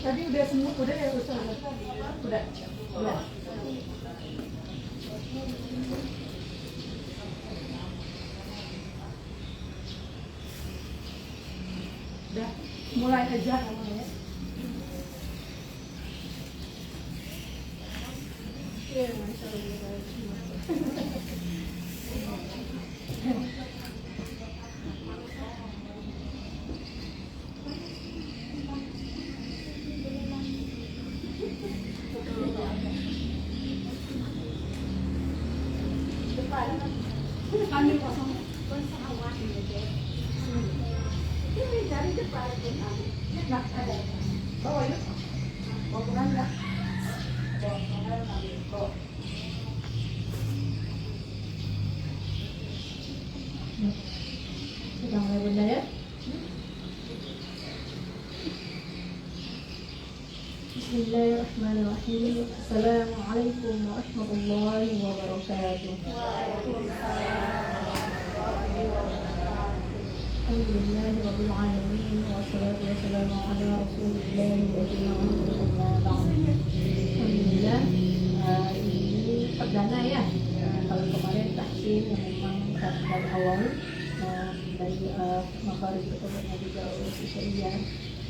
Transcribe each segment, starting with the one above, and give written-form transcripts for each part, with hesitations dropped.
Tadi udah semua, udah ya Ustaz? Udah. Udah, mulai aja namanya. Iya, Masya Allah. Kami kosong pesawat ini deh. Ini dari depan nah ada. Bawa ini. Bawa pulang ya. Bawa pulang ambil kok. Sudah mulai bunda ya. Bismillahirrahmanirrahim. Assalamualaikum warahmatullahi wabarakatuh. Alhamdulillahirabbil alamin wassalatu wassalamu ala rasulillah wa alhamdulillah. Ini perdana ya. Kalau kemarin tahsin yang memang dari awal dari makharij keturunan juga usia.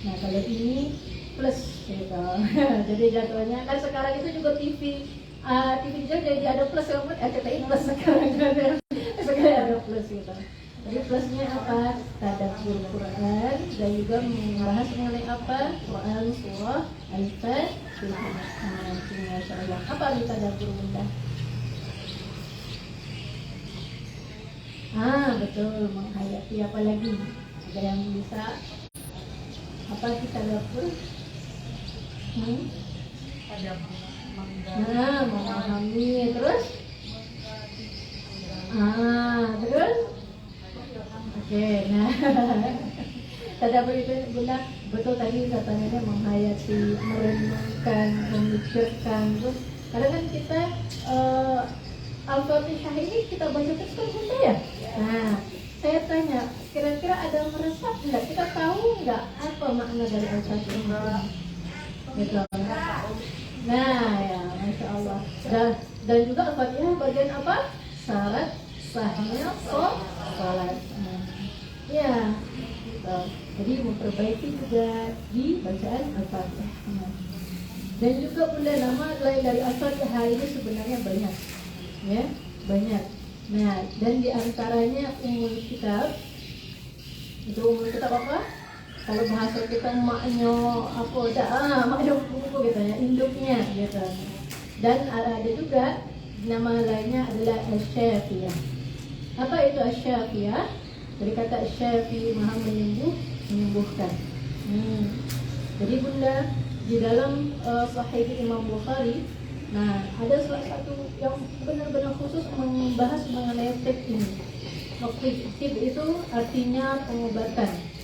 Nah kalau ini plus gitu. Jadi jadwalnya kan sekarang itu juga TV juga jadi ada plus ya, RCTI plus sekarang ada plus gitu. Jadi plusnya apa? Tadabbur Quran dan juga membahas mengenai apa? Quran surah Al-Fatihah. Masyaallah. Apa arti tadabbur bunda? Betul, menghayati apa lagi? Ada yang bisa apa kita tadabbur? Memahami terus? Terus? Oke, nah tadabbur itu bunda betul tadi katanya menghayati, merenungkan, memikirkan. Terus kadang kan kita Al-Fatihah ini kita baca terus kan bunda ya? Nah, saya tanya, kira-kira ada meresap nggak? Kita tahu nggak apa makna dari Al-Fatihah? Gitu. Nah ya, Masya Allah. Dan juga Al-Fatihah bagian apa? Syarat sahnya sholat. Ya, gitu. Jadi memperbaiki juga di bacaan Al-Fatihah. Dan juga bunda nama lain dari Al-Fatihah ini sebenarnya banyak, ya banyak. Nah, dan diantaranya umul kitab. Itu umul kitab apa? Kalau bahasa kita maknya apa maknya buku gitu ya, induknya gitu. Dan ada juga nama lainnya adalah Asy-Syafiyah. Apa itu Asy-Syafiyah? Dari kata Asy-Syafi, maha menyembuhkan. Jadi bunda di dalam Sahih Imam Bukhari, nah ada salah satu yang benar-benar khusus membahas mengenai tib ini. Tib itu artinya pengobatan.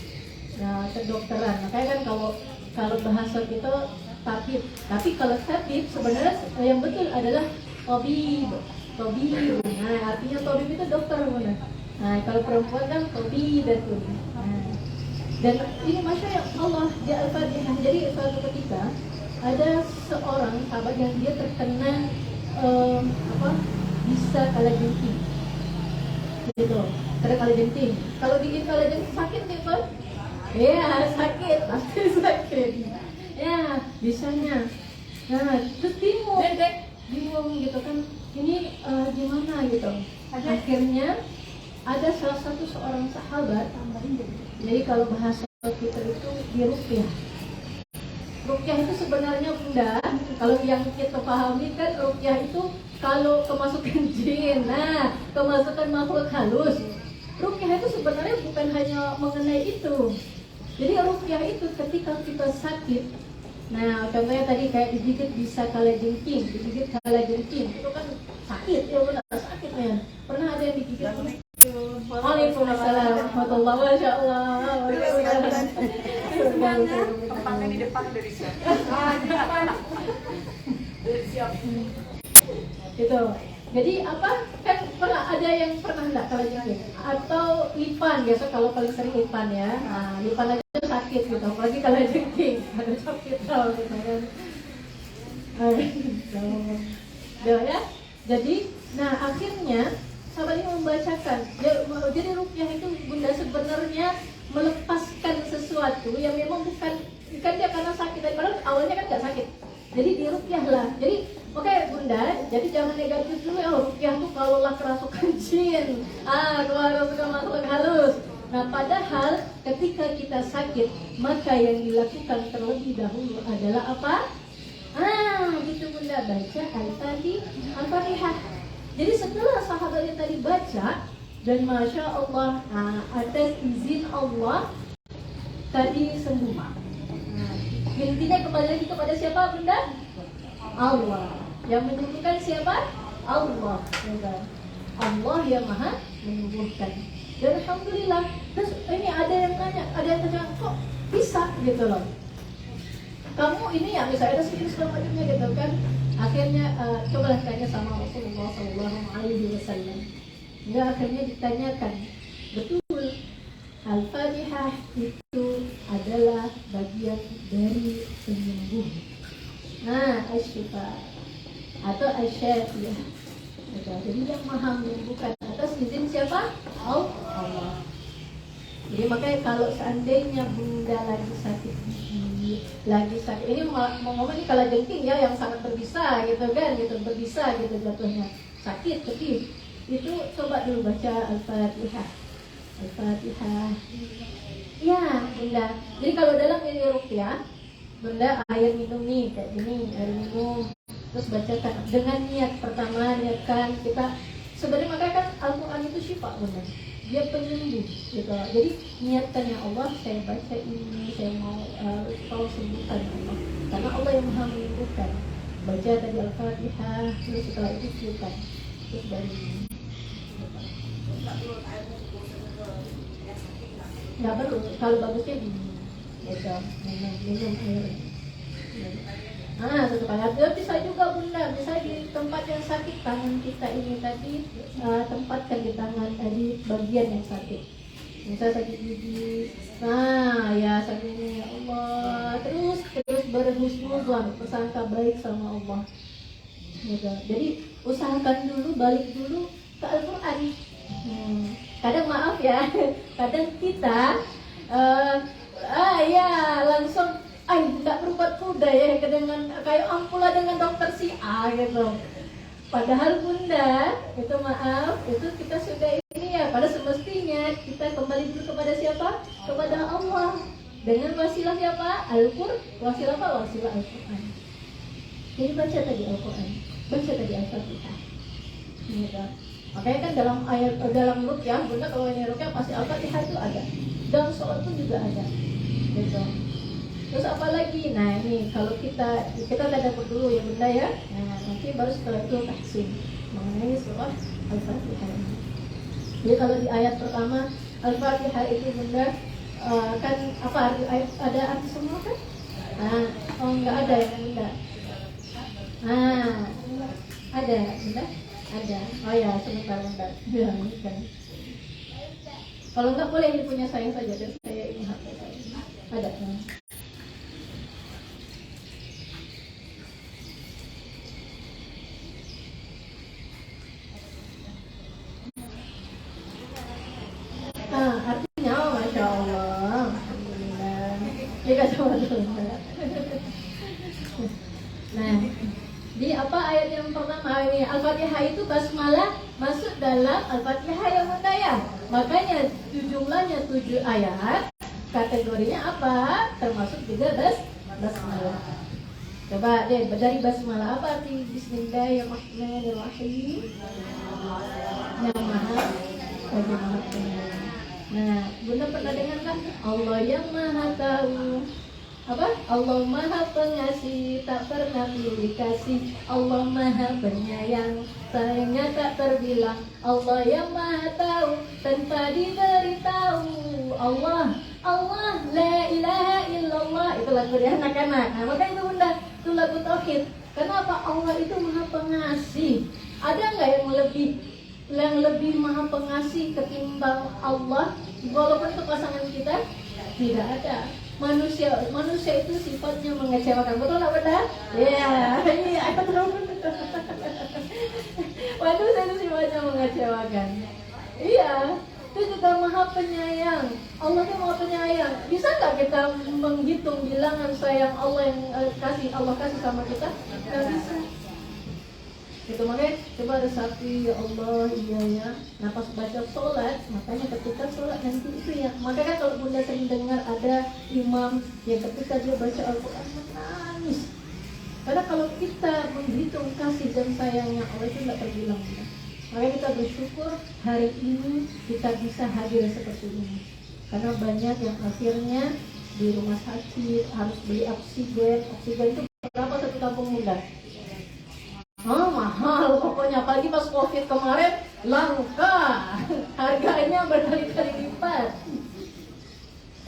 Nah, kedokteran. Makanya kan kalau bahasa kita tabib. Tapi kalau tabib sebenarnya yang betul adalah tabib. Nah, artinya tabib itu dokter benar. Nah, kalau perempuan kan tabibatun. Nah, dan ini Masya Allah di Al-Fatihah. Jadi suatu ketika ada seorang sahabat yang dia terkena bisa kalajengking. Gitu. Karena kalajengking. Kalau bikin kalajengking sakit nih, Pak. Iya, sakit, pasti sakit. Ya, bisanya. Nah, terus bingung. bingung gitu kan, ini gimana gitu. Akhirnya ada salah satu seorang sahabat, jadi kalau bahasa kita itu diruqyah. Ruqyah itu sebenarnya bunda, kalau yang kita pahami kan ruqyah itu kalau kemasukan jin, nah kemasukan makhluk halus. Ruqyah itu sebenarnya bukan hanya mengenai itu. Jadi ruqyah itu ketika kita sakit, nah contohnya tadi kayak digigit bisa kalajengking, digigit kalajengking itu kan sakit, ya benar sakit ya. Pernah ada yang digigit? Waalaikumsalam warahmatullahi wabarakatuh. Tempatnya di depan dari siapa? Dari siapa? Gitu. Jadi apa? Kan pernah ada yang pernah enggak kalau jengking? Atau lipan, biasa kalau paling sering lipan ya. Nah, lipan aja sakit gitu, apalagi kalau jengking ada sakit tau gitu kan. Ya. Jadi, nah akhirnya sahabat ini membacakan. Jadi ruqyah itu bunda sebenarnya melepaskan sesuatu yang memang bukan dia karena sakit, padahal awalnya kan nggak sakit. Jadi diruqyah lah. Jadi oke bunda, jadi jangan negatif dulu ya. Ruqyah tuh kalau lah kerasukan jin, kalau kerasukan makhluk halus. Nah padahal ketika kita sakit, maka yang dilakukan terlebih dahulu adalah apa? Gitu bunda, baca Al-Fatihah. Jadi setelah sahabatnya tadi baca, dan masya Allah, atas izin Allah tadi sembuh. Intinya kembali lagi kepada siapa bunda? Allah. Yang menyembuhkan siapa? Allah. Allah yang maha menyembuhkan. Dan alhamdulillah. Terus ini ada yang nanya, ada yang tanya, kok bisa gitu loh? Kamu ini ya misalnya ada segini segala macamnya gitu kan? Akhirnya cobalah tanya sama Rasulullah SAW. Ya akhirnya ditanyakan, betul Al-Fatihah itu adalah bagian dari penyembuh. Asy-syifa atau asy-syafiyah. Jadi yang maha menyembuhkan atas izin siapa? Allah. Jadi makanya kalau seandainya bunda lagi sakit gigi, ini mau ngomong ini kalau jengking ya yang sangat berbisa gitu kan, gitu berbisa gitu jatuhnya sakit pedih, itu coba dulu baca Al-Fatihah. Ya bunda. Jadi kalau dalam ini ruqyah, bunda air minum nih kayak gini, air minum, terus bacakan dengan niat pertama, niatkan kita sebenarnya makanya kan Al-Quran itu syifa bunda, dia penyembuh gitu. Jadi niatkan ya Allah, saya baca ini, saya mau kau sembuhkan Allah, karena Allah yang maha menyembuhkan. Baca tadi Al-Fatihah, terus setelah itu siapkan, terus dari nggak perlu, kalau bagusnya minum air. Sesuai bisa juga bunda, bisa di tempat yang sakit, tangan kita ini tadi tempatkan di tangan tadi bagian yang sakit. Misalnya sakit gigi, ya sakit ini ya Allah, terus berhusnuzon, bersangka baik sama Allah. Gitu. Jadi usahakan dulu, balik dulu ke Al-Quran. Kadang maaf ya, kadang kita langsung nggak berbuat kuda ya dengan kayak ampula dengan dokter si A gitu. Padahal bunda itu maaf, itu kita sudah ini ya, pada semestinya kita kembali dulu kepada siapa? Kepada Allah dengan wasilah siapa? Wasilah Al-Quran. Jadi baca tadi Al-Quran, baca tadi Al-Fatihah. Gitu. Makanya kan dalam ruqyah bunda, kalau ini ruqyah pasti Al-Fatihah itu ada, dalam sholat pun juga ada gitu. Terus apa lagi? Nah ini kalau kita tadabbur dulu ya bunda ya. Nah nanti baru setelah itu tahsin mengenai surah Al-Fatihah. Jadi kalau di ayat pertama Al-Fatihah itu bunda kan apa arti ayat, ada arti semua kan? Enggak ada ya bunda. Ada bunda? Ada. Oh ya sebentar bunda. Kan. Kalau enggak boleh ini punya saya saja, dan saya ini HP saya. Ada. Artinya Masya Allah. Alhamdulillah. Ini kacau dulu. Nah, Di apa ayat yang pertama ini Al-Fatihah itu basmalah masuk dalam Al-Fatihah yang bunda ya. Makanya jumlahnya 7 ayat. Kategorinya apa? Termasuk juga basmalah. Coba deh dari basmalah apa arti Bismillahirrahmanirrahim? Yang maha lagi maha penyayang. Nah, bunda pernah dengar kan? Allah yang maha tahu. Apa? Allah maha pengasih, tak pernah pilih kasih. Allah maha penyayang, sayangnya tak terbilang. Allah yang maha tahu, tanpa diberitahu. Allah, Allah, la ilaha illallah. Itu lagu dari anak-anak. Nah, maka itu bunda, itu lagu tauhid. Kenapa? Allah itu maha pengasih. Ada nggak yang lebih maha pengasih ketimbang Allah? Walaupun itu pasangan kita, tidak ada. Manusia itu sifatnya mengecewakan, betul nggak benar? Iya, aku tahu. Manusia itu sifatnya mengecewakan. Iya, itu juga maha penyayang. Allah itu maha penyayang. Bisa nggak kita menghitung bilangan sayang Allah yang Allah kasih sama kita? Nggak bisa. Itu makanya coba resapi ya Allah, iya ya. Nah pas baca sholat, makanya ketika sholat nanti itu ya. Makanya kan kalau bunda sering dengar ada imam yang ketika dia baca Al-Quran menangis. Karena kalau kita menghitung kasih dan sayangnya Allah itu nggak terbilang. Makanya kita bersyukur hari ini kita bisa hadir seperti ini. Karena banyak yang akhirnya di rumah sakit harus beli oksigen. Oksigen itu berapa satu kampung bunda? Oh, mahal pokoknya, apalagi pas COVID kemarin langka, harganya berkali-kali lipat.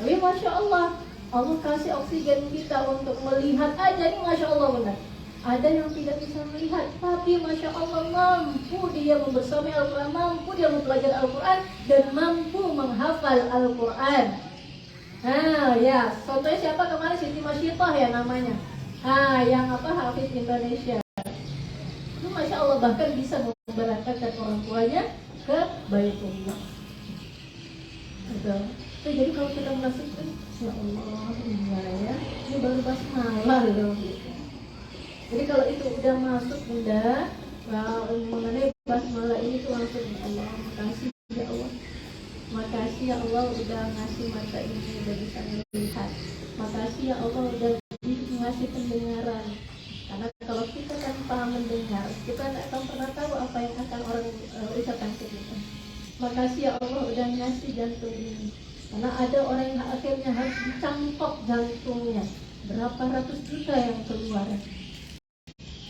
Tapi Masya Allah, Allah kasih oksigen kita untuk melihat aja nih, Masya Allah benar. Ada yang tidak bisa melihat, tapi Masya Allah mampu dia membersamai Al-Quran, mampu dia mempelajari Al-Quran, dan mampu menghafal Al-Quran. Nah ya, contohnya siapa kemarin? Siti Masyitah ya namanya. Yang Hafiz Indonesia. Masya Allah bahkan bisa memberangkatkan orang tuanya ke Baitullah. Jadi kalau kita merasa ya Allah, ya, ini baru basmalah loh. Jadi kalau itu udah masuk bunda, mengenai basmalah ini tuh langsung ya Allah, makasih ya Allah, makasih ya Allah udah ngasih mata ini udah bisa melihat, makasih ya Allah udah ngasih pendengaran. Karena kalau kita tanpa mendengar, kita tidak akan pernah tahu apa yang akan orang ucapkan ke kita. Makasih ya Allah udah ngasih jantung ini. Karena ada orang yang akhirnya harus dicangkok jantungnya. Berapa ratus juta yang keluar.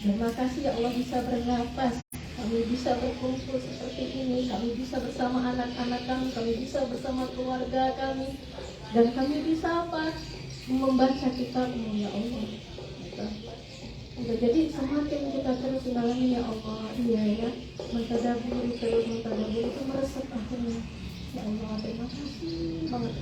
Dan makasih ya Allah bisa bernafas. Kami bisa berkumpul seperti ini. Kami bisa bersama anak-anak kami bisa bersama keluarga kami. Dan kami bisa apa? Membaca kitab-Mu ya Allah. Jadi semakin kita terus mendalami ya Allah, iya ya, mentadaburi itu meresap akhirnya. Ya Allah, terima kasih banget.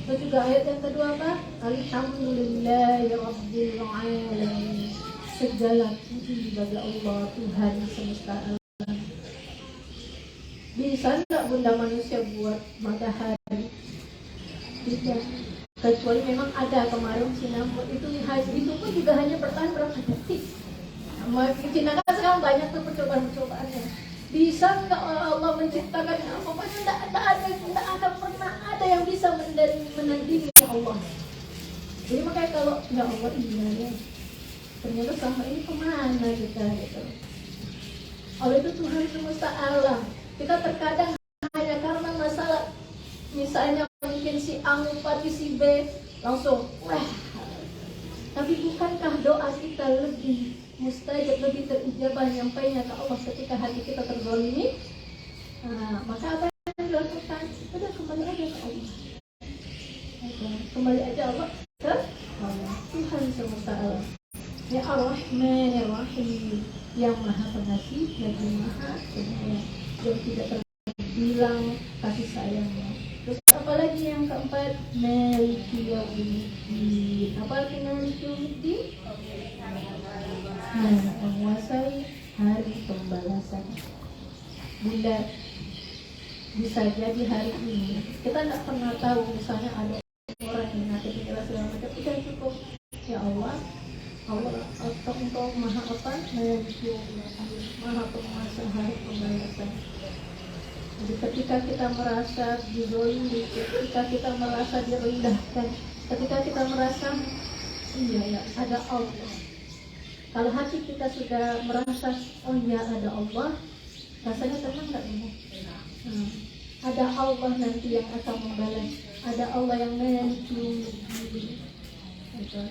Terus juga ayat yang kedua apa? Alhamdulillahirabbil alamin. Segala puji bagi Allah Tuhan semesta alam. Bisa enggak bunda manusia buat matahari? Tidak. Kecuali memang ada kemarin Cina itu pun juga hanya bertahan berapa detik. Cina kan sekarang banyak tuh percobaan-percobaannya. Bisa nggak Allah menciptakan pokoknya tidak ada pernah ada yang bisa menandingi Allah. Jadi makanya kalau ya Allah iya ya, ternyata sama ini kemana kita gitu. Allah itu Tuhan semesta alam. Kita terkadang hanya karena masalah misalnya mungkin si A ngumpati si B langsung wah. Tapi bukankah doa kita lebih mustajab, lebih terijabah nyampainya ke Allah ketika hati kita terzalimi? Maka apa yang dilakukan? Udah kembali aja ke Allah. Kembali aja Allah ke Allah, Tuhan semesta alam. Ya Ar-Rahmanir-Rahim, yang Maha Pengasih lagi Maha Penyayang, yang tidak terbilang kasih sayangnya. Terus apalagi yang keempat, Maliki Yaumiddin. Apa artinya Maliki Yaumiddin? Menguasai hari pembalasan. Bunda, bisa jadi hari ini kita tidak pernah tahu, misalnya ada orang yang nanti pikiran segala macam, kita cukup ya Allah Allah atau engkau maha apa? Maha penguasa hari pembalasan. Jadi ketika kita merasa dizolimi, ketika kita merasa direndahkan, ketika kita merasa iya ya ada Allah. Kalau hati kita sudah merasa oh ya ada Allah, rasanya tenang nggak ini? Ada Allah nanti yang akan membalas, ada Allah yang nanti. Gitu.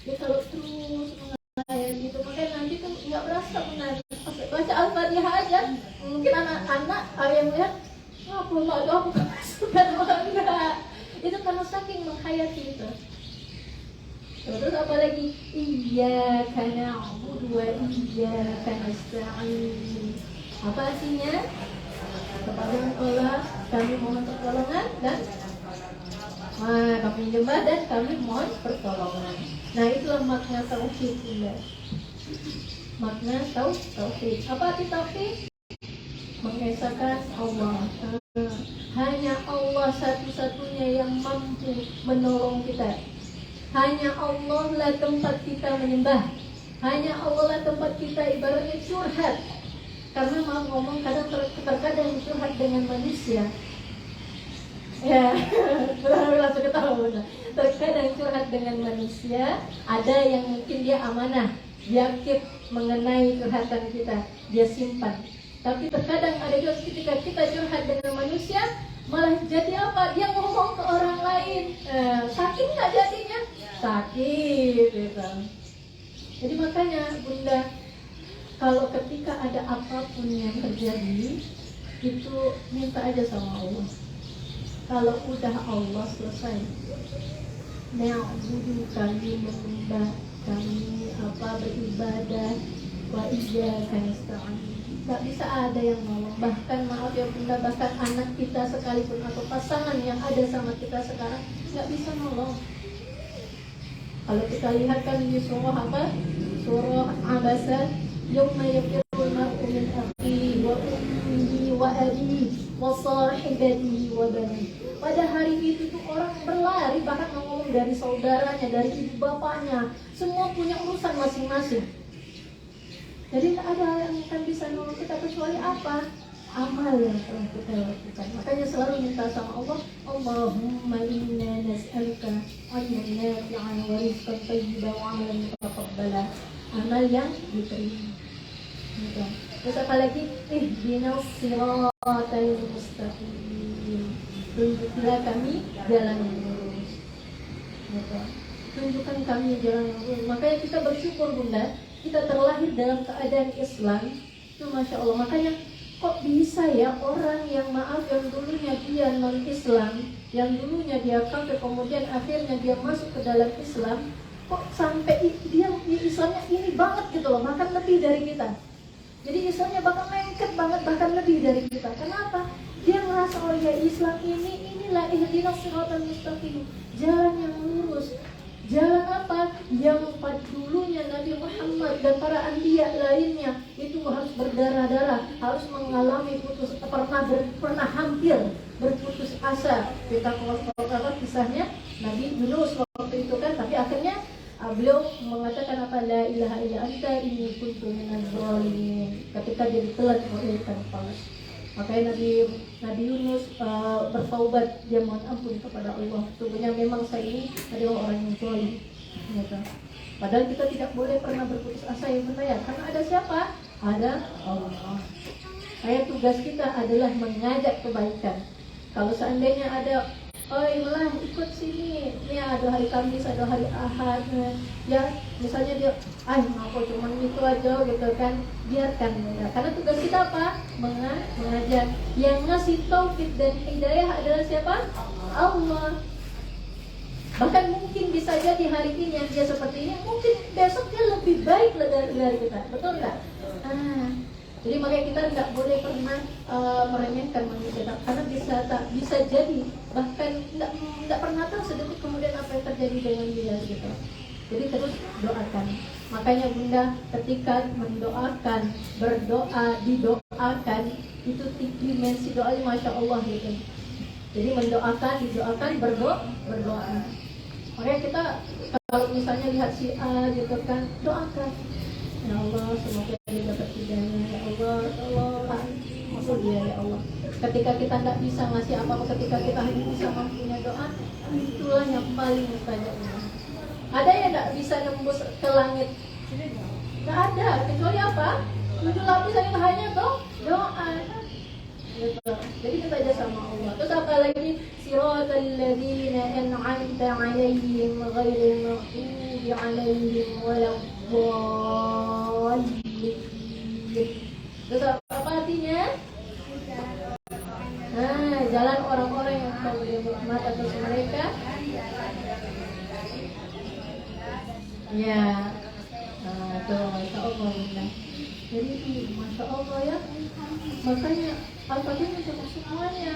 Jadi kalau terus mengalir gitu, makanya nanti tuh nggak berasa benar. Baca Al-Fatihah aja, mungkin anak-anak yang lihat, wah belum ada aku sudah enggak. Itu karena saking menghayati itu. Terus apalagi iyyaka na'budu wa iyyaka nasta'in. Apa artinya? Kepada Allah kami mohon pertolongan dan kami menyembah dan kami mohon pertolongan. Nah itulah makna tauhid ya. Makna tauhid. Apa arti tauhid? Mengesahkan Allah. Hanya Allah satu-satunya yang mampu menolong kita. Hanya Allah lah tempat kita menyembah. Hanya Allah lah tempat kita ibaratnya curhat. Karena mau ngomong terkadang curhat dengan manusia. Ya, langsung ketahuan. Terkadang curhat dengan manusia, ada yang mungkin dia amanah, dia keep mengenai curhatan kita, dia simpan. Tapi terkadang ada juga ketika kita curhat dengan manusia, malah jadi apa? Dia ngomong ke orang lain. Sakit nggak jadinya? Sakit, gitu. Jadi makanya Bunda, kalau ketika ada apapun yang terjadi, itu minta aja sama Allah. Kalau udah Allah selesai, na'budu kami menyembah, kami beribadah, wa iyyaka nasta'in. Gak bisa ada yang nolong. Bahkan maaf ya Bunda, bahkan anak kita sekalipun atau pasangan yang ada sama kita sekarang gak bisa nolong. Kalau kita lihat kan di surah apa? Surah Abasa, yawma yafirul mar'u min akhihi wa ummihi wa abihi wa sahibatihi wa banihi. Pada hari itu tuh orang berlari, bahkan ngomong dari saudaranya, dari ibu bapaknya, semua punya urusan masing-masing. Jadi tak ada yang akan bisa nolong kita kecuali apa? Amal yang telah kita lakukan. Makanya selalu minta sama Allah, Allahumma inna nas'aluka ilman nafi'an wa rizqan thayyiban wa amalan mutaqabbala. Amal yang diterima. Gitu. Terus apa lagi? Ihdinas siratal mustaqim. Tunjuklah kami jalan yang lurus. Gitu. Tunjukkan kami jalan yang lurus. Makanya kita bersyukur Bunda, kita terlahir dalam keadaan Islam. Itu Masya Allah. Makanya kok bisa ya orang yang maaf yang dulunya dia non-Islam, yang dulunya dia kafir, kemudian akhirnya dia masuk ke dalam Islam, kok sampai dia Islamnya ini banget gitu loh, bahkan lebih dari kita. Jadi Islamnya bahkan lengket banget, bahkan lebih dari kita. Kenapa? Dia merasa oh ya Islam inilah ihdinas siratal mustaqim, jalan yang lurus. Jalan apa? Yang pada dulunya Nabi Muhammad dan para anbiya lainnya itu harus berdarah-darah, harus mengalami pernah hampir berputus asa. Kita kalau kisahnya Nabi Yunus waktu itu kan, tapi akhirnya beliau mengatakan apa? La ilaha illa anta inni kuntu minadz zalimin. Ketika dia ditelan oleh ikan paus. Makanya Nabi Yunus bertaubat, dia mohon ampun kepada Allah. Sebenarnya memang saya ini adalah orang yang zalim. Gitu. Padahal kita tidak boleh pernah berputus asa yang benar, karena ada siapa? Ada Allah. Kayak tugas kita adalah mengajak kebaikan. Kalau seandainya ada lah ikut sini, ini ada hari Kamis, ada hari Ahad, ya misalnya dia, ngapa cuma itu aja gitu kan, biarkan ya. Karena tugas kita apa? Mengajar. Yang ngasih taufik dan hidayah adalah siapa? Allah. Bahkan mungkin bisa jadi hari ini yang dia seperti ini, mungkin besok dia lebih baik dari kita, betul nggak? Jadi makanya kita nggak boleh pernah meremehkan manusia, karena bisa jadi bahkan nggak pernah tahu sedetik kemudian apa yang terjadi dengan dia gitu. Jadi terus doakan. Makanya Bunda ketika mendoakan, berdoa, didoakan, itu dimensi doanya Masya Allah gitu. Jadi mendoakan, didoakan, berdoa. Makanya kita kalau misalnya lihat si A gitu kan, doakan, ya Allah semoga dia dapat hidayah, ya Allah tolong masuk dia ya Allah. Ketika kita tidak bisa ngasih apa-apa, ketika kita hanya bisa mempunyai doa, itulah yang paling mustajab. Ada yang tidak bisa nembus ke langit? Tidak ada, kecuali apa? 7 lapisan itu hanya doa. Gitu. Jadi kita aja sama Allah. Terus apa lagi? Siratal ladzina an'amta 'alaihim ghairil maghdubi 'alaihim waladdallin. Terus apa artinya? Nah, jalan orang-orang yang kau beri nikmat atas mereka. Ya. Nah, tuh, Masya Allah Bunda. Jadi, Masya Allah ya. Makanya Al-Fatihah untuk semuanya.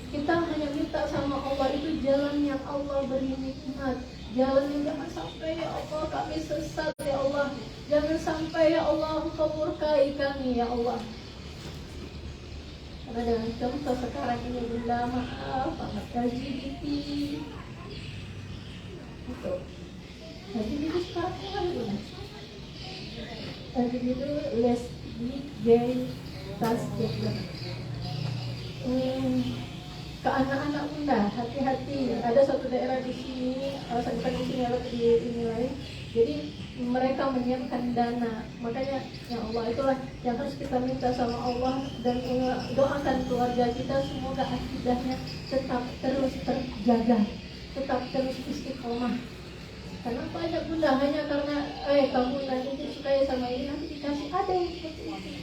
Kita hanya minta sama Allah itu jalan yang Allah beri nikmat. Jalan yang jangan sampai ya Allah kami sesat ya Allah. Jangan sampai ya Allah Engkau murkai kami ya Allah. Karena dengan contoh sekarang ini Bunda, maaf banget LGBT itu. LGBT sekarang kan Bunda. LGBT itu lesbi, gay, transgender. Ke anak-anak Bunda, hati-hati. Ada satu daerah di sini, bukan di sini, ada di ini lain. Jadi mereka menyiapkan dana. Makanya ya Allah, itulah yang harus kita minta sama Allah. Dan doakan keluarga kita semoga akidahnya tetap terus terjaga, tetap terus istiqomah. Karena banyak Bunda hanya karena kamu nanti suka sama ini, nanti dikasih ada yang seperti itu.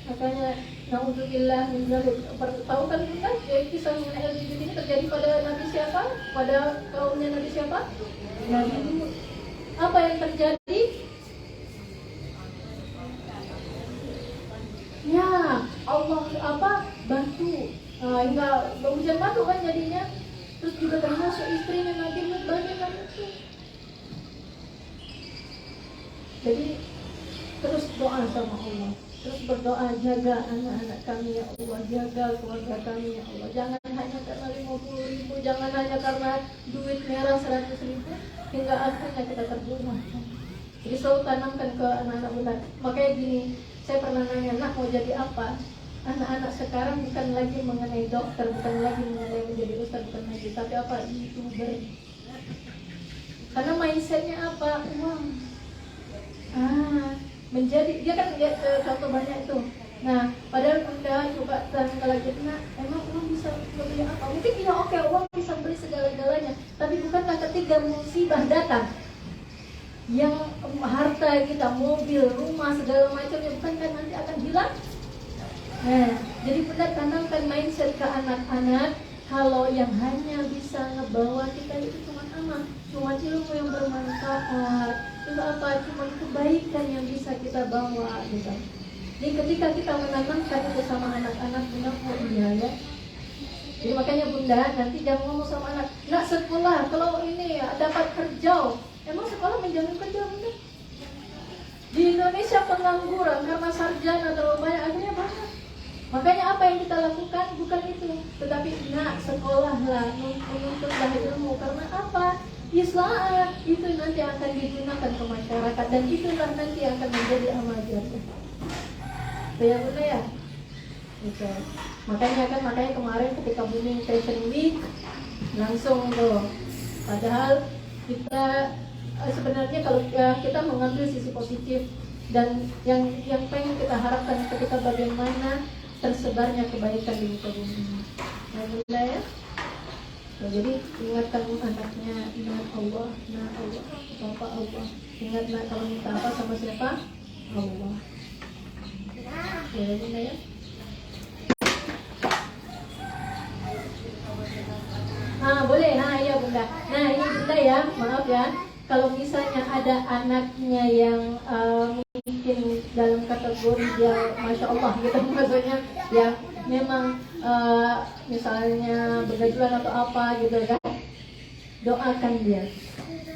Makanya naudzubillah min dzalik. Tahu kan Bunda, kisah mengenai LGBT ini terjadi pada Nabi siapa? Pada kaumnya Nabi siapa? Nabi Lut. Apa yang terjadi? Ya, Allah bantu. Hingga hujan batu kan jadinya. Terus juga termasuk istrinya Nabi Lut bagaimana itu. Jadi terus doa sama Allah. Terus berdoa, jaga anak-anak kami ya Allah, jaga keluarga kami ya Allah. Jangan hanya karena 50.000, jangan hanya karena duit merah 100.000 hingga akhirnya kita terbunuh. Jadi selalu tanamkan ke anak-anak Bunda. Makanya gini, saya pernah nanya, nak mau jadi apa? Anak-anak sekarang bukan lagi mengenai dokter, bukan lagi mengenai menjadi ustaz, bukan lagi, tapi apa? YouTuber. Karena mindsetnya apa? Uang. Menjadi dia kan lihat contoh banyak itu. Nah, padahal Anda coba tanya lagi, nah, emang uang bisa beli apa? Mungkin ya oke, uang bisa beli segala-galanya, tapi bukankah ketika musibah datang, yang harta kita, mobil, rumah, segala macamnya, bukankah nanti akan hilang? Nah, jadi Bunda tanamkan mindset ke anak-anak kalau yang hanya bisa ngebawa kita itu cuma amal, cuma ilmu yang bermanfaat. Itu apa? Cuma kebaikan yang bisa kita bawa gitu. Jadi ketika kita menanamkan itu sama anak-anak, Bunda, oh iya ya. Jadi makanya Bunda nanti jangan ngomong sama anak, nak sekolah kalau ini dapat kerja. Emang sekolah menjamin kerja Bunda? Di Indonesia pengangguran karena sarjana terlalu banyak, akhirnya banyak. Makanya apa yang kita lakukan bukan itu, tetapi nak sekolahlah, menuntutlah ilmu. Karena apa? Islam itu nanti akan digunakan ke masyarakat dan itulah nanti akan menjadi amal jariah. Ya Bunda ya. Gitu. Makanya kemarin ketika booming Fashion Week langsung tuh. Padahal kita sebenarnya kalau kita mengambil sisi positif dan yang pengen kita harapkan ketika bagaimana tersebarnya kebaikan di muka bumi. Nah Bunda ya. Nah, jadi ingatkan anaknya, ingat Allah, nah Allah, Bapak Allah. Ingatlah kalau minta apa sama siapa? Allah. Ya Bunda ya. Boleh, iya Bunda. Nah ini Bunda ya, maaf ya. Kalau misalnya ada anaknya yang mungkin dalam kategori dia Masya Allah gitu, maksudnya yang memang misalnya bergajulan atau apa gitu kan, doakan dia.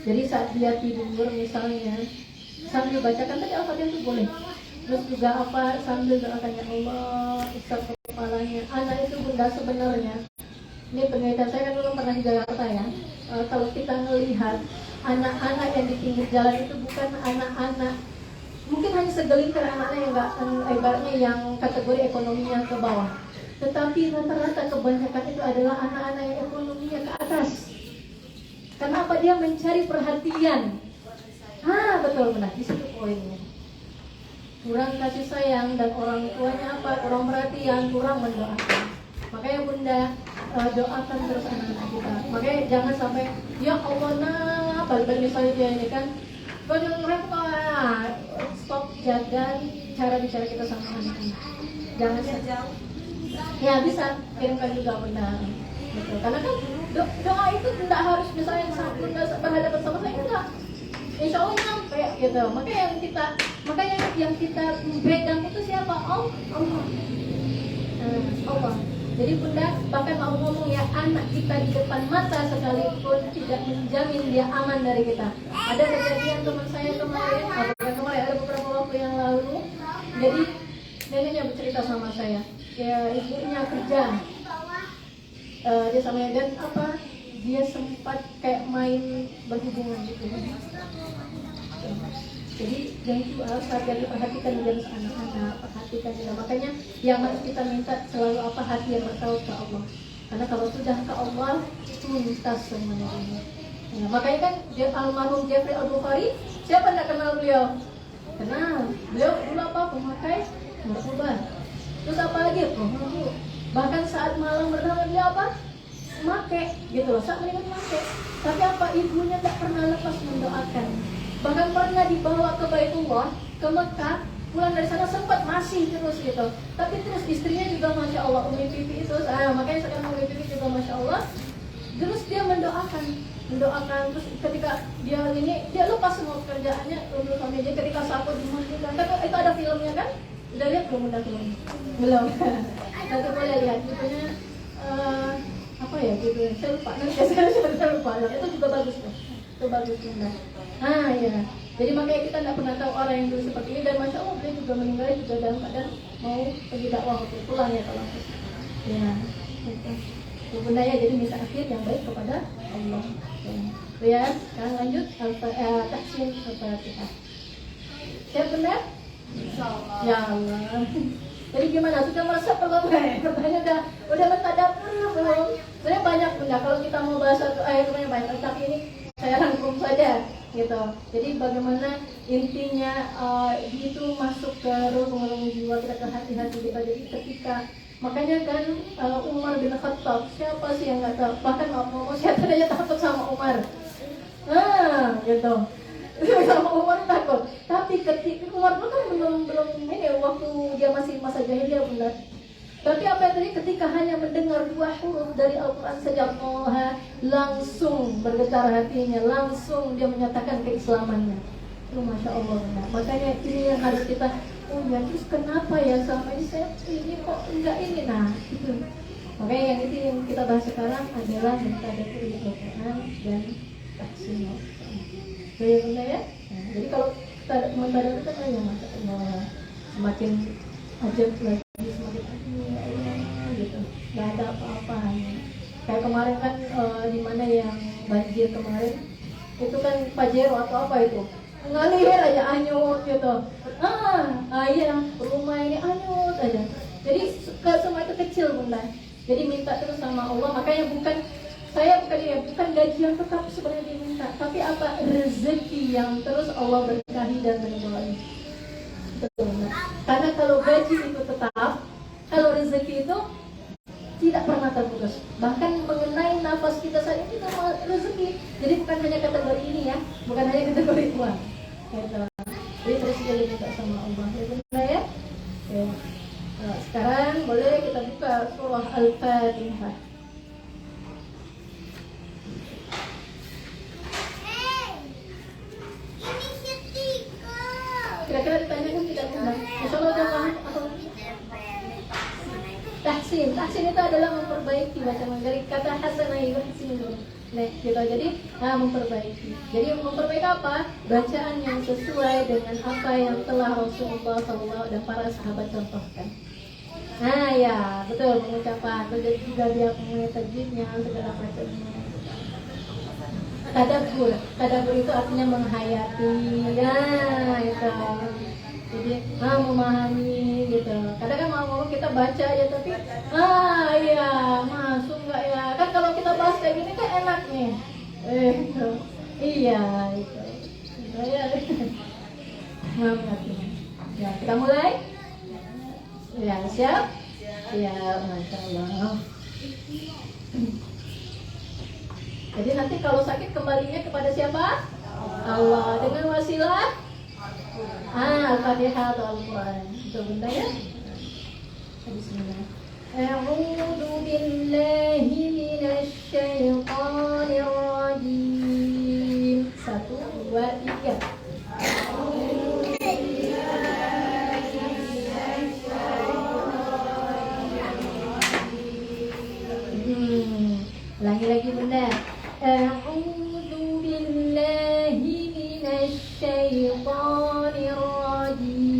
Jadi saat dia tidur misalnya sambil bacakan tadi Al-Fatihah itu boleh. Terus juga apa sambil doakan ya Allah, isap kepalanya. Anak itu Bunda sebenarnya, ini penelitian saya kan dulu pernah di Jakarta ya. kalau kita melihat anak-anak yang di pinggir jalan itu bukan anak-anak, mungkin hanya segelintir anak-anak yang nggak, ibaratnya yang kategori ekonominya ke bawah, tetapi rata-rata kebanyakan itu adalah anak-anak yang ekonominya ke atas. Kenapa? Dia mencari perhatian. Betul benar, di situ poinnya. Kurang kasih sayang dan orang tuanya apa? Kurang perhatian, kurang mendoakan. Makanya Bunda doakan terus anak-anak kita. Makanya jangan sampai ya Allah nah, balik misalnya dia ini kan mereka stop, jaga cara bicara kita sama anak-anak. Jangan jauh. Ya bisa kirimkan juga Bunda. Betul. Karena kan doa itu tidak harus misalnya saat Bunda berhadapan sama saya, enggak. Insya Allah nyampe gitu. Makanya yang kita pegang itu siapa? Allah. Allah. Jadi Bunda bahkan mau ngomong ya, anak kita di depan mata sekalipun tidak menjamin dia aman dari kita. Ada kejadian teman saya kemarin, ada beberapa waktu yang lalu. Jadi neneknya bercerita sama saya, ya ibunya kerja, dia sama dan apa? Dia sempat kayak main berhubungan gitu. Jadi yang itu harus diperhatikan dari anak-anak, perhatikan juga. Makanya yang harus kita minta selalu apa? Hati yang bertaubat ke Allah. Karena kalau sudah ke Allah, tuntas semuanya ini. Ya, makanya kan almarhum Jeffrey Al-Bukhari, siapa tidak kenal beliau? Kenal. Beliau dulu apa? Pemakai narkoba. Terus apa lagi? Pemabuk. Bahkan saat malam bernama beliau apa? Make, gitu loh. Saat mereka make. Tapi apa? Ibunya tak pernah lepas mendoakan. Bahkan pernah dibawa ke Baitullah, ke Mekah, pulang dari sana sempat masih terus gitu. Tapi terus istrinya juga Masya Allah, Umi Pipi itu, makanya sekarang Umi Pipi juga Masya Allah. Terus dia mendoakan, terus ketika dia lepas semua pekerjaannya untuk suaminya. Ketika sapu dimandikan, kan itu ada filmnya kan? Udah lihat belum? Belum. Nanti boleh lihat, judulnya apa ya gitu? Saya lupa, nanti saya lupa. Itu juga bagus tuh. Itu bagus Bunda. Ya. Jadi makanya kita tidak pernah tahu orang yang dulu seperti ini, dan Masya Allah dia juga meninggal juga dalam keadaan mau pergi dakwah waktu pulang ya kalau ya. Itu Bunda ya, jadi minta akhir yang baik kepada Allah. Ya, sekarang lanjut tahsin Al-Fatihah. Siap Bunda? Insyaallah. Ya Allah. Jadi gimana? Sudah merasa belum? Katanya udah mentadabur belum? Sebenarnya banyak Bunda. Kalau kita mau bahas ayat-ayatnya banyak, tapi ini saya rangkum saja gitu. Jadi bagaimana intinya itu masuk ke relung-relung jiwa kita, ke hati-hati kita. Jadi ketika makanya kan Umar bin Khattab, siapa sih yang nggak tahu? Bahkan ngomong siapa aja takut sama Umar. Gitu. Sama Umar takut. Tapi ketika Umar itu kan belum ini waktu dia masih masa jahiliyah Bunda. Tapi apa yang tadi ketika hanya mendengar 2 huruf dari Al-Quran saja, Allah langsung bergetar hatinya, langsung dia menyatakan keislamannya. Itu Masya Allah. Makanya ini yang harus kita, ya terus kenapa ya selama ini saya ini kok enggak ini, itu. Makanya yang itu yang kita bahas sekarang adalah mentadabur Al-Quran dan tahsin. Itu ya Bunda ya. Jadi kalau kita mentadabur itu kan yang semakin ajab lagi, semakin gitu, nggak ada apa-apa. Kayak kemarin kan di mana yang banjir kemarin itu kan Pajero atau apa itu ngalir aja anyut gitu. Iya rumah ini anyut aja. Jadi semua itu kecil Bunda. Jadi minta terus sama Allah. Makanya bukan gaji yang tetap sebenarnya diminta, tapi apa? Rezeki yang terus Allah berkahi dan meridhoi. Karena kalau gaji itu tetap, kalau rezeki itu tidak pernah terputus. Bahkan mengenai nafas kita saat ini itu rezeki. Jadi bukan hanya kategori ini ya, bukan hanya kategori uang. Gitu. Jadi terus kita minta sama Allah. Ya benar ya. Sekarang boleh kita buka surah Al-Fatihah. Kira-kira ditanyakan tidak benar. Insya Allah udah paham atau tahsin itu adalah memperbaiki bacaan dari kata hasanah yuhsin. Gitu. Jadi memperbaiki. Jadi memperbaiki apa? Bacaan yang sesuai dengan apa yang telah Rasulullah SAW dan para sahabat contohkan. Ya betul, pengucapan. Terus juga dia pengucapan tajwidnya segala macamnya. Tadabbur itu artinya menghayati. Ya, itu. Jadi, memahami gitu. Kadang kan mau kita baca ya, tapi iya, masuk nggak ya? Kan kalau kita bahas kayak gini kan enak nih. Itu. Iya, itu. Ya, mengerti. Ya, kita mulai. Ya, siap? Ya, Masya Allah. Jadi nanti kalau sakit kembalinya kepada siapa? Allah. Dengan wasilah Al-Fatihah atau Al-Quran. Itu benda ya. Bismillah. A'udzu billahi minasy syaithanir rajim. 1, 2, 3. Lagi benda. A'udzu billahi minasy syaithanir rajim.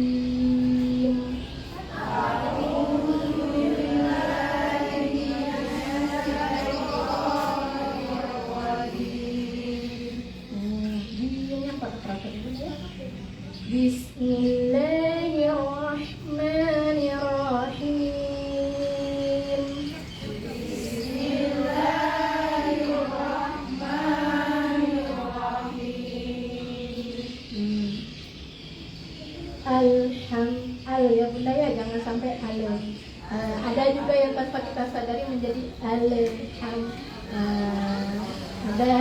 Bismillahirrahmanirrahim. Al ya bunda ya, jangan sampai alem. Ada juga yang tanpa kita sadari menjadi alham. Ada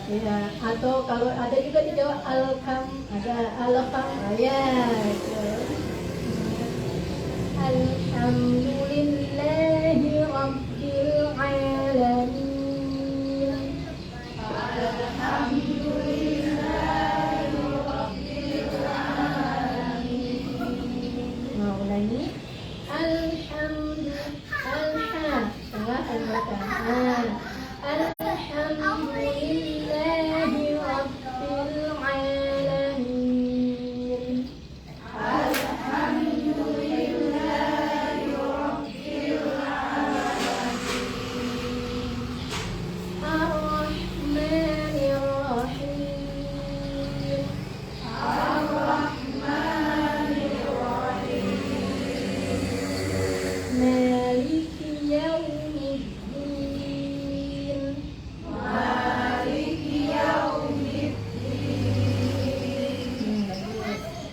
ya, atau kalau ada juga di Jawa alkam, ada alkam ya itu. Alhamdulillahi rabbil alamin. Mau ulangi. Tengah alhamdulillah. Alhamdulillahi rabbil alamin. Ar-Rahmanir Rahim. Maliki yaumiddin.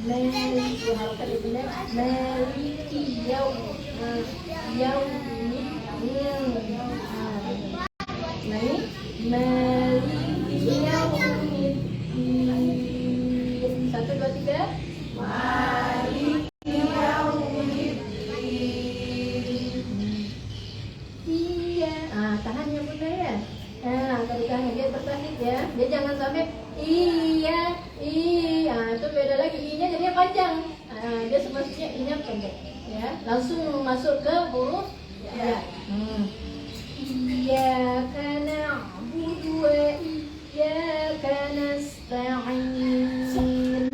Maliki harakat ibunda. Maliki yaumiddin. Maliki yaumiddin. 1, 2, 3. Iya, tahan ya bunda ya. Kalau tahan dia bertahan ya. Dia jangan sampai iya, itu beda lagi. I-nya jadinya panjang. Dia semestinya I-nya pendek. Ya, langsung masuk ke huruf ya. Iyyaka na'budu wa iyyaka nasta'in.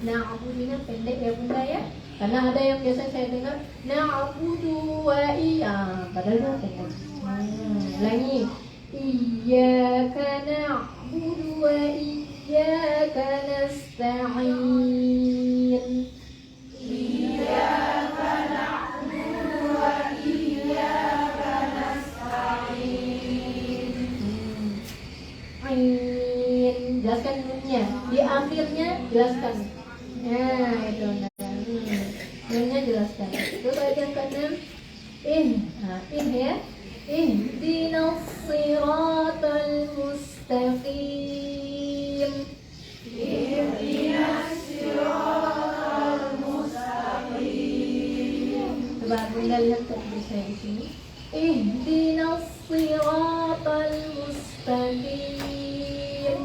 Na'budunya pendek ya bunda ya. Karena ada yang biasa saya dengar na'budu wa iya, padahal itu pendek. Ulangi. Iyyaka na'budu wa iyyaka nasta'in. Jelaskan nunnya di akhirnya, jelaskan. Nah itu nunnya jelaskan. Terus ayat yang ke-6 ya. Ihdinas siratal mustaqim. Coba bunda lihat tulis saya di sini. Ihdinas siratal mustaqim.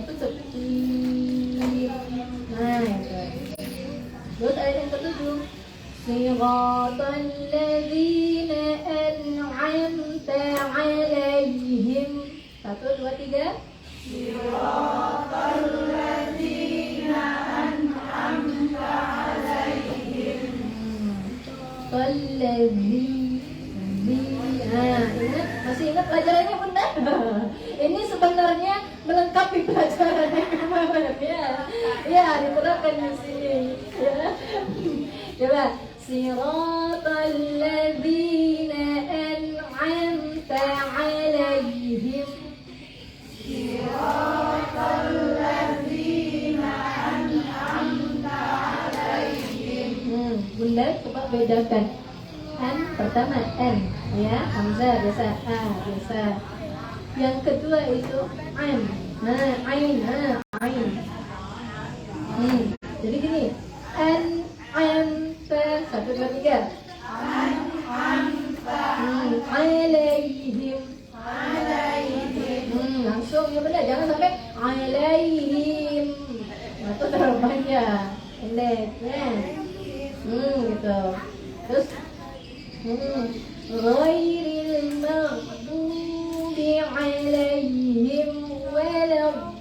Tutup. Terus ayat yang ke-7. Siratal ladzina an'amta 'alaihim. 1, 2, 3. Ingat, masih ingat pelajarannya Bunda? Ini sebenarnya melengkapi pelajaran yang kemarin ya. Ya, diterapkan di sini. Ya. Coba siratal ladzina an'amta 'alaihim. Siratal ladzina an'amta 'alaihim. Bunda coba bedakan. N pertama N ya, hamzah biasa A biasa. Yang kedua itu ain. Ain. Jadi gini, N anta 1 2 3. Alaihim. Langsung ya benar, jangan sampai alaihim. Itu terlalu panjang. Pendek ya. Gitu. Terus ghairil maghdubi alaihim waladdallin.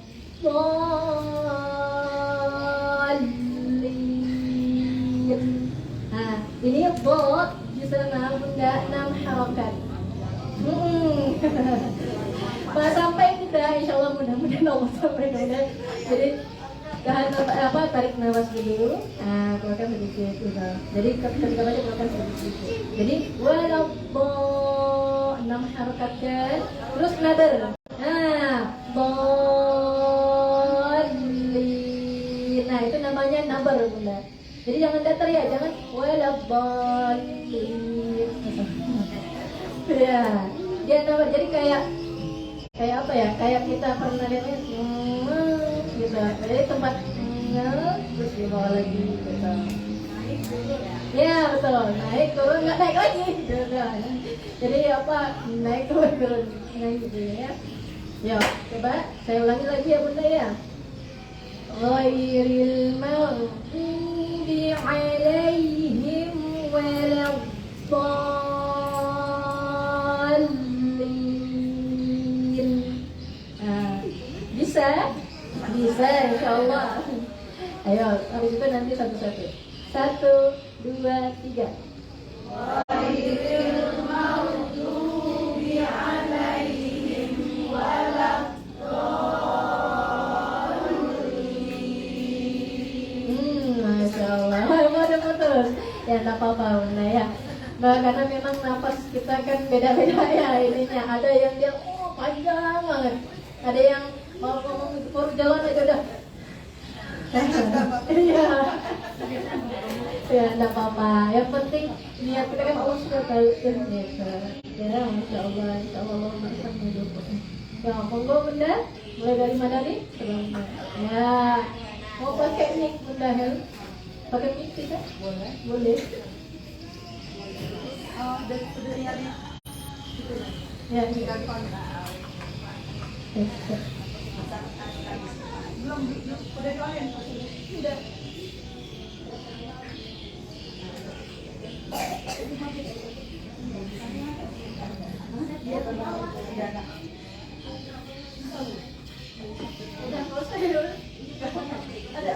Ini dhad di sana Bunda 6 harokat. Pas sampai kita insyaallah mudah-mudahan Allah sampaikan. Jadi tahan tarik nafas dulu. Keluarkan sedikit udah. Jadi ketika baca keluarkan sedikit. Jadi waladdo 6 harokat kan. Terus nadar. Dallin. Nah, itu namanya nabar Bunda. Jadi jangan datar ya, jangan waladdallin. Ya. Dia nabar. Jadi kayak apa ya? Kayak kita pernah lihatnya gitu. Jadi tempat terus dibawa lagi gitu. Ya betul, naik turun nggak naik lagi gitu. Jadi apa, naik turun naik gitu ya. Yuk coba saya ulangi lagi ya Bunda ya. Ghairil maghdubi alaihim waladdallin. Bisa insyaallah. Ayo, habis itu nanti satu-satu. 1, 2, 3. Ghairil maghdubi alaihim waladdallin. Masyaallah. Putus. Ya enggak apa-apa Bunda ya. Nah, karena memang nafas kita kan beda-beda ya ininya. Ada yang dia panjang banget. Ada yang mau ngomong baru jalan aja udah. Iya. Ya enggak apa-apa. Yang penting niat kita kan Allah sudah tahu gitu. Ya, insyaallah Allah akan mendukung. Ya, monggo Bunda. Mulai dari mana nih? Ya. Mau pakai mic Bunda Hel? Pakai mic tidak? Boleh. Boleh. Ya, ini. Belum udah kalian sudah. Udah selesai dulu. Ada.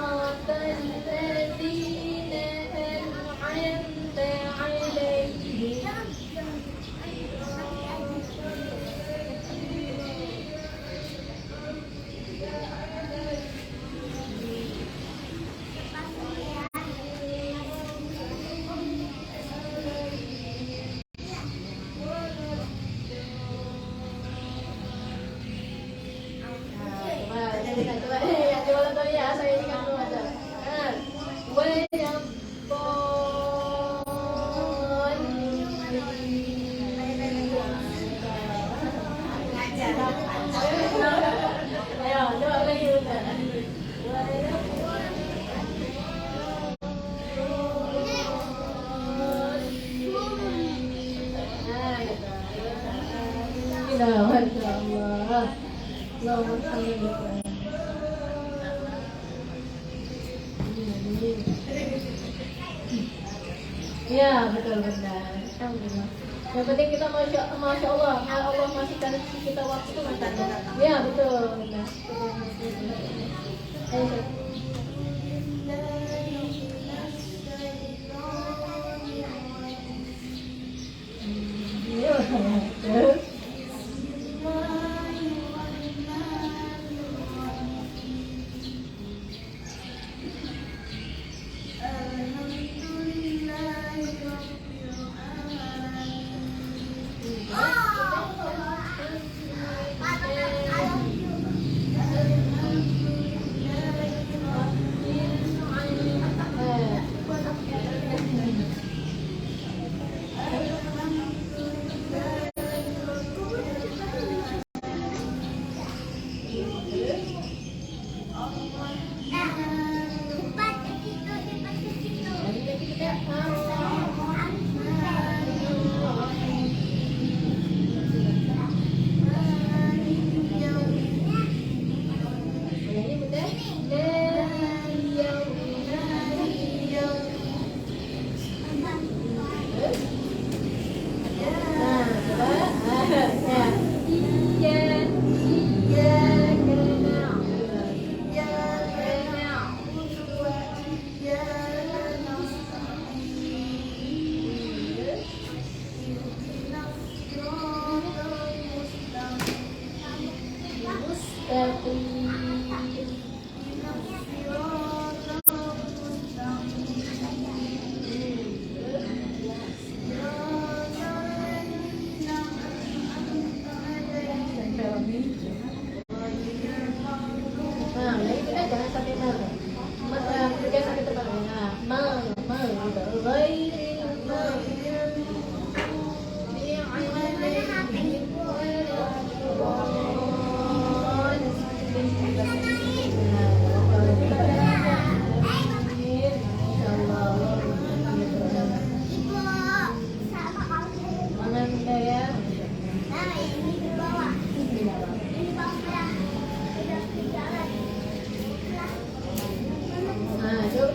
صراط الذين أنعمت عليهم. Coba yang jualan tadi ya, saya ingat dulu aja. Ayo, coba lagi udah. Masya Allah. Ya betul benar. Alhamdulillah. Yang penting kita masya Allah, Allah masih kasih kita waktu masya Allah. Ya betul benar. Ayo.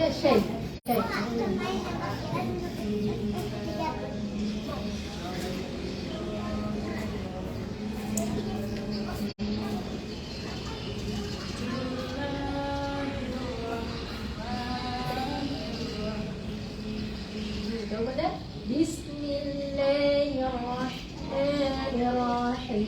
Shake. Bismillahirrahmanirrahim.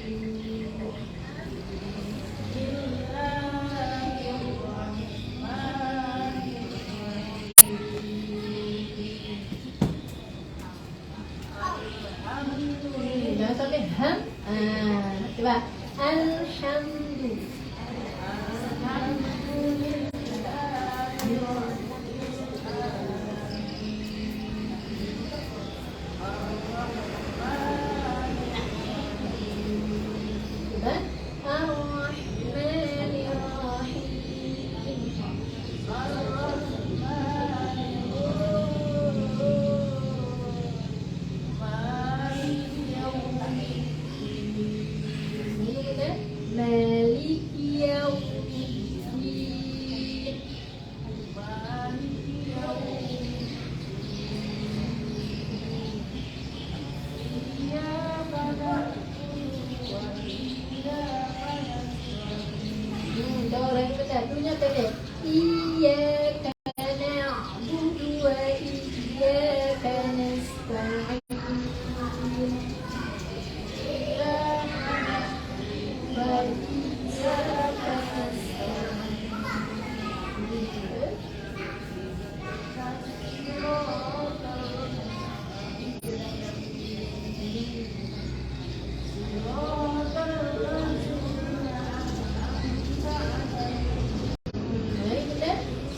Jangan sampai ham. Coba. Maliki yaumiddin.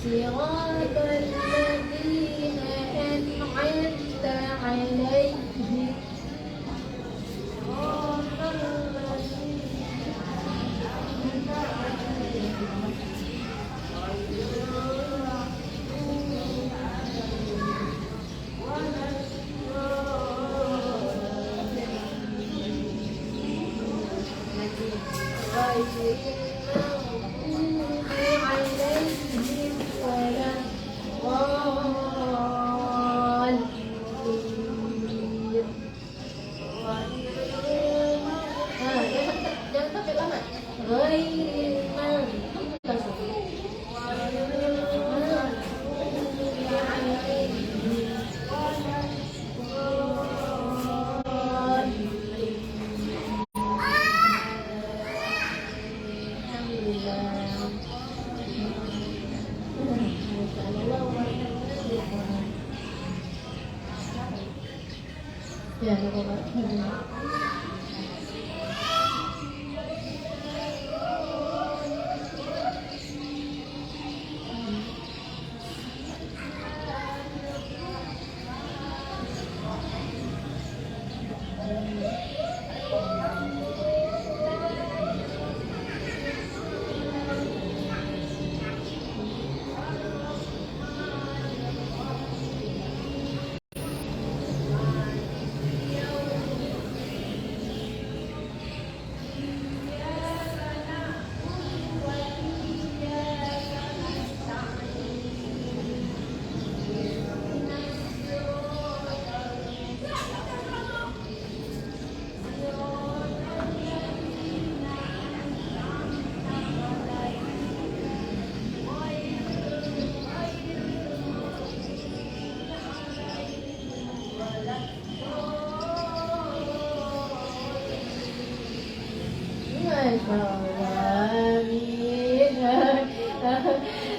صراط الذين أنعمت عليهم غير المغضوب عليهم ولا الضالين. Jangan sampai lama. Ghairil maghdubi Ya, Masya Allah, amin.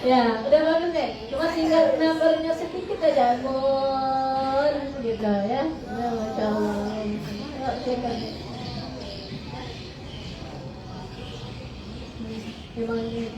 Ya, udah bagus deh. Cuma tinggal numbernya sedikit aja, Mon, gitu ya. Ya, Masya Allah. Yuk, silakan. Terima kasih.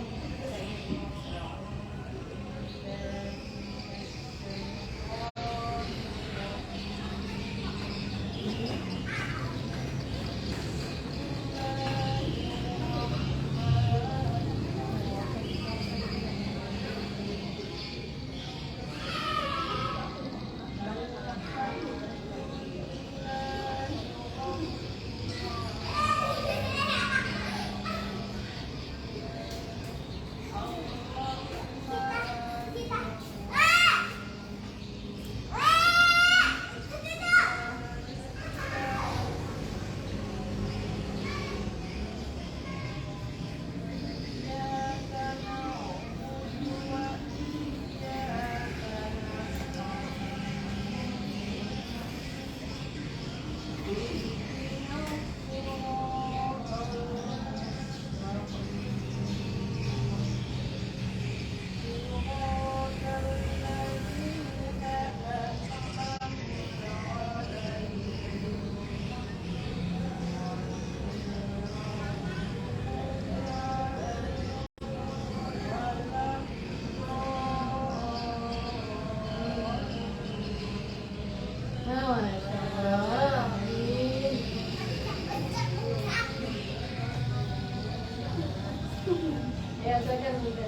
Ya, silakan Bunda.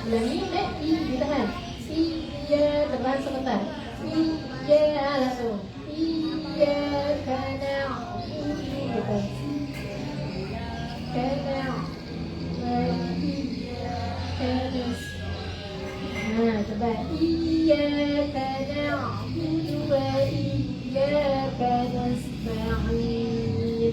Ulangi, i ditahan. Iya, terbang sebentar. Iya langsung. Iya karena gitu. Karena nah coba iya karena wa iya karena nasta'in.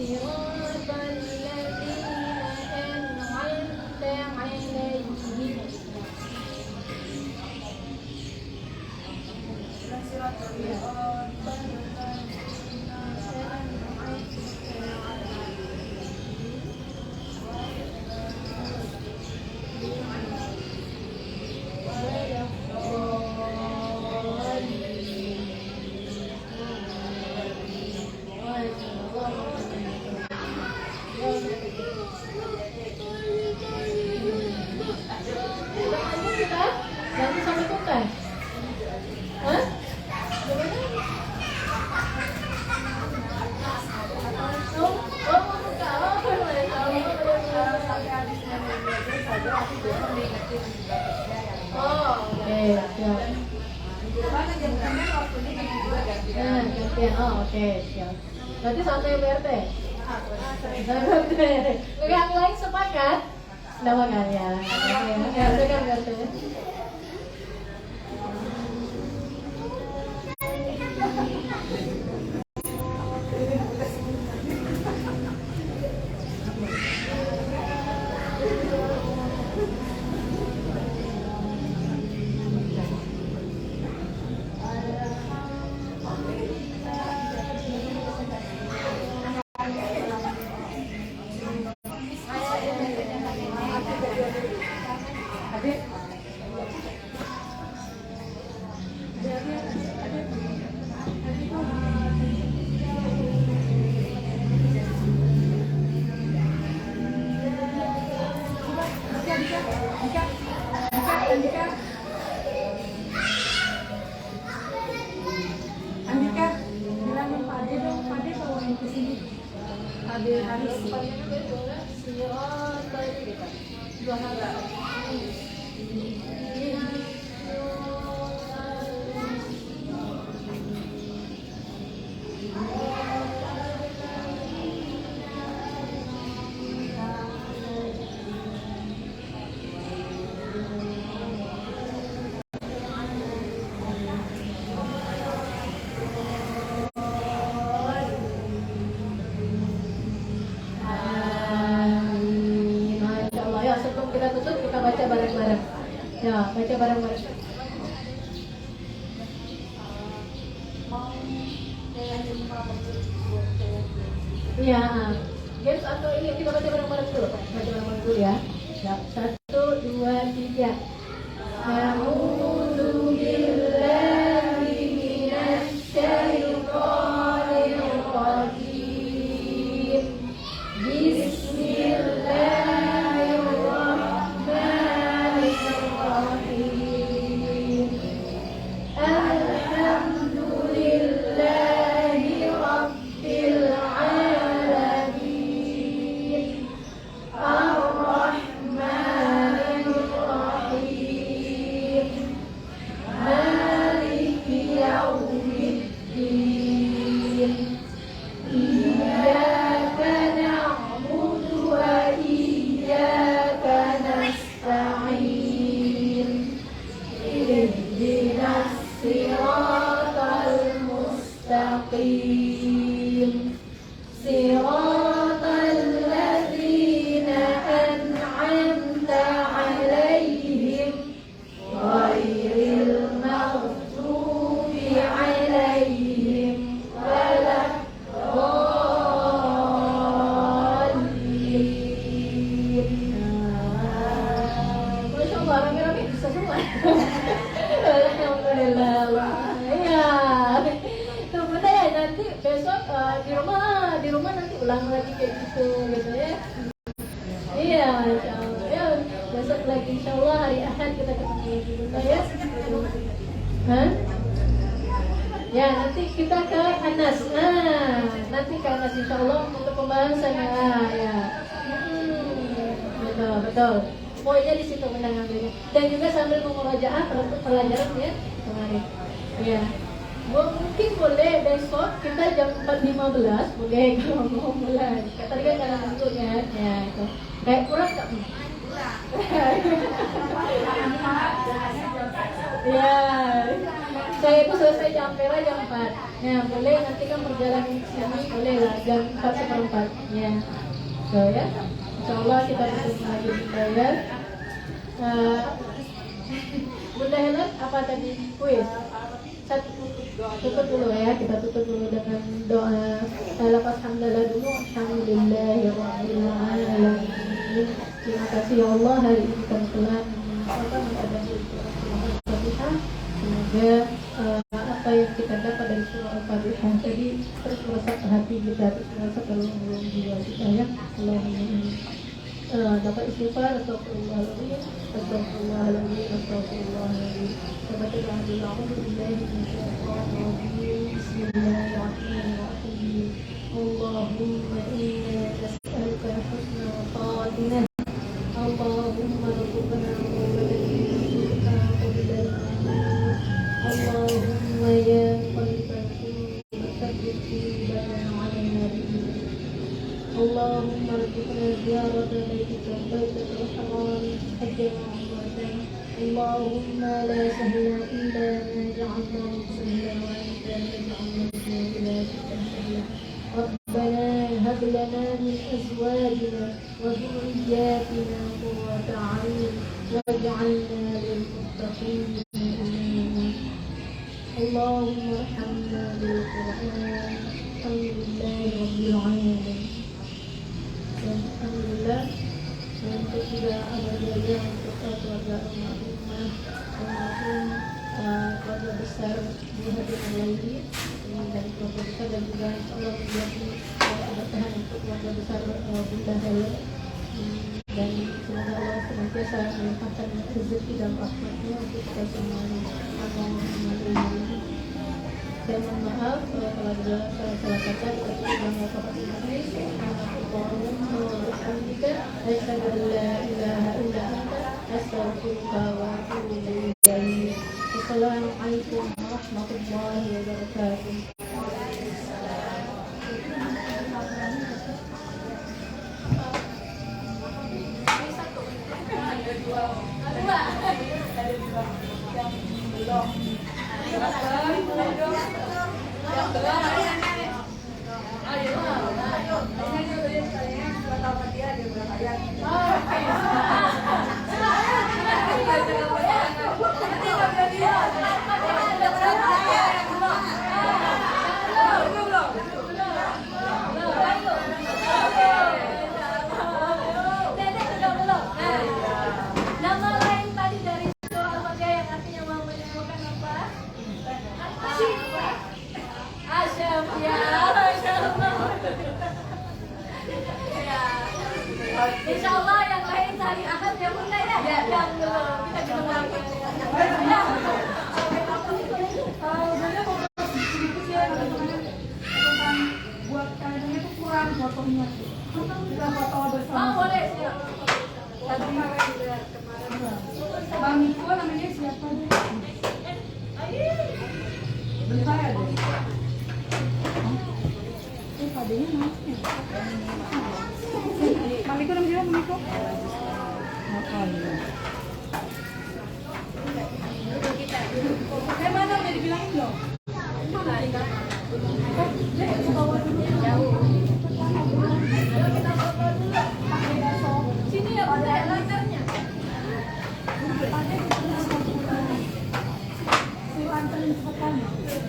صراط الذين أنعمت عليهم. Nanti sampai tuntas. Hah? Gimana? Oh, mau buka. Oh, boleh tahu. Oh, oke. Siap. Nah, gantian. Oh, oke. Siap. Berarti sampai BRT? Yang lain sepakat? Tidak makan ya. Ya, kan BRT. Andika, bilangin Pak Ade dong, Pak Ade bawain ke sini. Ade Haris. Dua hal. Masya Allah. Ya, sebelum kita tutup, kita baca bareng-bareng. Ya, baca bareng-bareng. Ya, James atau ini kita baca bareng-bareng dulu. Baca bareng-bareng dulu ya. Ya, 1, 2, 3. A'udzu billahi minasy syaithanir rajim. Bismillahirrahmanirrahim. Alhamdulillahi rabbil alamin. Ar-Rahmanir Rahim. ulang lagi kayak gitu ya. Iya, insya Allah ya. Besok lagi insya Allah hari Ahad kita ketemu lagi Bunda ya. Hah? Ya nanti kita ke Anas. Nanti ke Anas insya Allah untuk pembahasannya ya. Betul betul. Poinnya di situ Bunda ngambilnya. Dan juga sambil mengurajaah pelajaran ya kemarin. Ya. Mungkin boleh besok kita jam 4.15 boleh kalau mau mulai. Tadi kan karena bentuknya ya itu. Kayak kurang nggak? Ya, saya itu selesai jam 4. Nah, boleh nanti kan perjalanan ke sini boleh lah jam 4:15. Ya, so ya. Insya Allah kita bertemu lagi Bunda ya. Bunda Helen apa tadi kuis? Tutup dulu ya, kita tutup dulu dengan doa. Lepas hamdalah dulu, alhamdulillahirabbil alamin. Terima kasih ya Allah hari ini kami telah menghadapi Al-Fatihah. Semoga apa yang kita dapat dari surah Al-Fatihah tadi terus meresap ke hati kita, terus meresap ke lubuk jiwa kita ya. Allahumma dapat istighfar, astagfirullahaladzim, astagfirullahaladzim, astagfirullahaladzim. Dapat terangkan a'udzu billahi minasyaitonir rajim. Bismillahirrahmanirrahim. Allahumma inna nas'aluka husnal khatimah. Allahumma rzuqna qawlan Allahumma ya muqallibal qulub tsabbit qulubana 'ala nabiyyik. اللهم ارزقنا زيارة بيتك البيت الحرام حجا وعمرة. اللهم لا سهل إلا ما جعلناه سهلا وأنت تجعل الحزن إذا شئت سهلا. ربنا هب لنا من أزواجنا وذرياتنا قرة أعين واجعلنا للمتقين إماما. اللهم ارحمنا بالقرآن. الحمد لله رب العالمين. Alhamdulillah untuk juga abadiyah untuk keluarga almarhumah almarhum keluarga besar Bu Hadir Laili dan keluarga besar dan juga insyaallah menjadi keberkahan untuk keluarga besar Bunda Helen dan semoga Allah senantiasa melimpahkan rezeki dan rahmatnya untuk kita semuanya. Allahumma. Saya mohon maaf kalau ada salah kata atau yang dapat asyhadu an la ilaha illa anta astaghfiruka wa atubu ilaik. Wassalamualaikum warahmatullahi wabarakatuh. Insya Allah yang lain hari Ahad ya Bunda ya? Ya, yang belum. Kita ketemu lagi. Buat kayaknya itu kurang fotonya. Kita foto bersama. Oh boleh. Tadi kemarin. Bang Niko namanya siapa? Bentar ya deh. Padanya namanya. Bang Niko namanya Bang Niko? Mana udah dibilangin belum? Jauh. Sini ya Bunda, lasernya.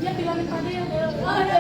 Dia bilangin tadi ya. Oh, ada.